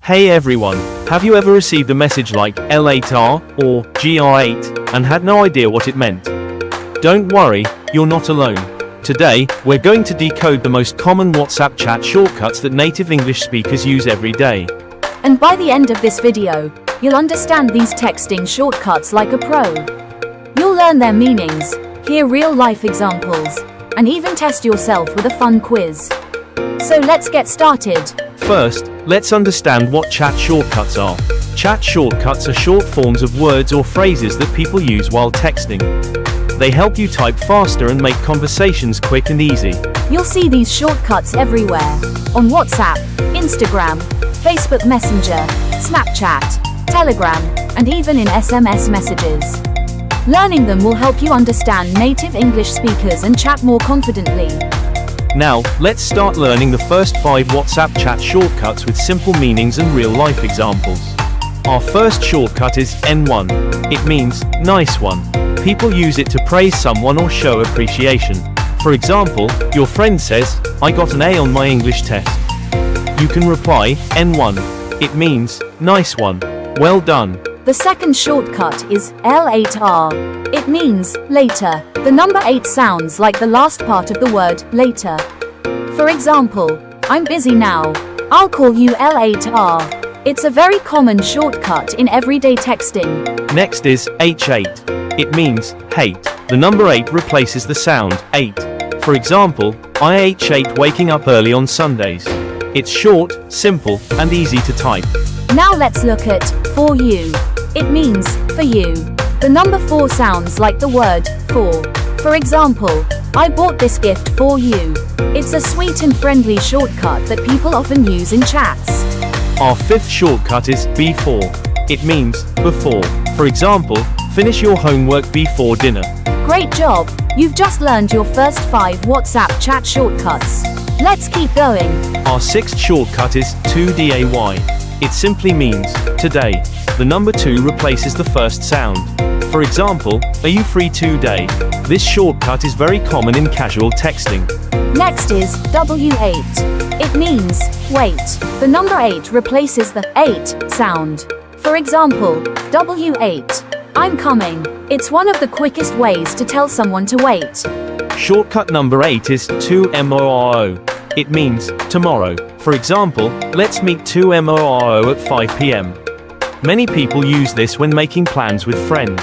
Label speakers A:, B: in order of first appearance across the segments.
A: Hey everyone, have you ever received a message like L8R or GR8 and had no idea what it meant? Don't worry, you're not alone. Today, we're going to decode the most common WhatsApp chat shortcuts that native English speakers use every day.
B: And by the end of this video, you'll understand these texting shortcuts like a pro. You'll learn their meanings, hear real-life examples, and even test yourself with a fun quiz. So let's get started.
A: First, let's understand what chat shortcuts are. Chat shortcuts are short forms of words or phrases that people use while texting. They help you type faster and make conversations quick and easy.
B: You'll see these shortcuts everywhere, on WhatsApp, Instagram, Facebook Messenger, Snapchat, Telegram, and even in SMS messages. Learning them will help you understand native English speakers and chat more confidently.
A: Now, let's start learning the first 5 WhatsApp chat shortcuts with simple meanings and real-life examples. Our first shortcut is N1. It means, nice one. People use it to praise someone or show appreciation. For example, your friend says, I got an A on my English test. You can reply, N1. It means, nice one. Well done.
B: The second shortcut is L8R. It means, later. The number 8 sounds like the last part of the word, later. For example, I'm busy now. I'll call you L8R. It's a very common shortcut in everyday texting.
A: Next is H8. It means, hate. The number 8 replaces the sound, 8. For example, I H8 waking up early on Sundays. It's short, simple, and easy to type.
B: Now let's look at, for you. It means, for you. The number 4 sounds like the word, for. For example, I bought this gift for you. It's a sweet and friendly shortcut that people often use in chats.
A: Our fifth shortcut is before. It means, before. For example, finish your homework before dinner.
B: Great job! You've just learned your first 5 WhatsApp chat shortcuts. Let's keep going.
A: Our sixth shortcut is today. It simply means, today. The number 2 replaces the first sound. For example, are you free today? This shortcut is very common in casual texting.
B: Next is W8. It means, wait. The number 8 replaces the 8 sound. For example, W8. I'm coming. It's one of the quickest ways to tell someone to wait.
A: Shortcut number 8 is tomorrow. It means, tomorrow. For example, let's meet tomorrow at 5 p.m. Many people use this when making plans with friends.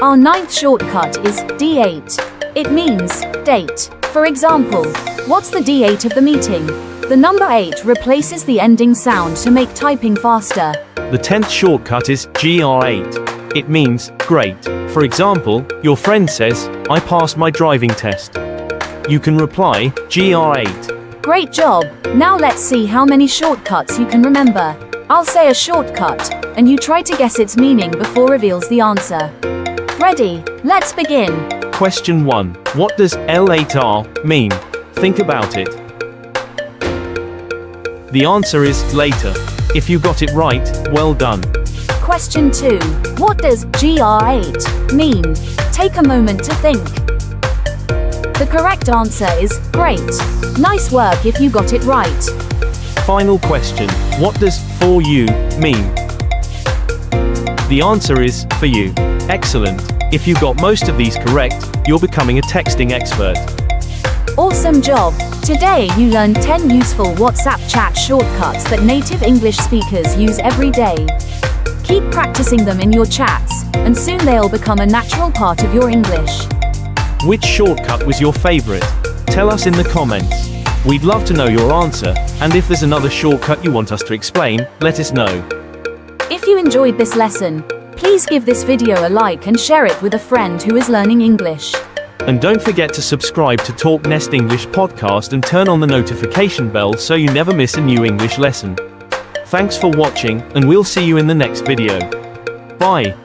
B: Our 9th shortcut is D8. It means, date. For example, what's the D8 of the meeting? The number 8 replaces the ending sound to make typing faster.
A: The 10th shortcut is GR8. It means, great. For example, your friend says, I passed my driving test. You can reply, GR8.
B: Great job! Now let's see how many shortcuts you can remember. I'll say a shortcut, and you try to guess its meaning before reveals the answer. Ready? Let's begin.
A: Question 1. What does L8R mean? Think about it. The answer is later. If you got it right, well done.
B: Question 2. What does GR8 mean? Take a moment to think. The correct answer is great. Nice work if you got it right.
A: Final question. What does for you mean? The answer is for you. Excellent. If you got most of these correct, you're becoming a texting expert.
B: Awesome job! Today you learned 10 useful WhatsApp chat shortcuts that native English speakers use every day. Keep practicing them in your chats, and soon they'll become a natural part of your English.
A: Which shortcut was your favorite? Tell us in the comments. We'd love to know your answer, and if there's another shortcut you want us to explain, let us know.
B: If you enjoyed this lesson, please give this video a like and share it with a friend who is learning English.
A: And don't forget to subscribe to TalkNest English podcast and turn on the notification bell so you never miss a new English lesson. Thanks for watching, and we'll see you in the next video. Bye.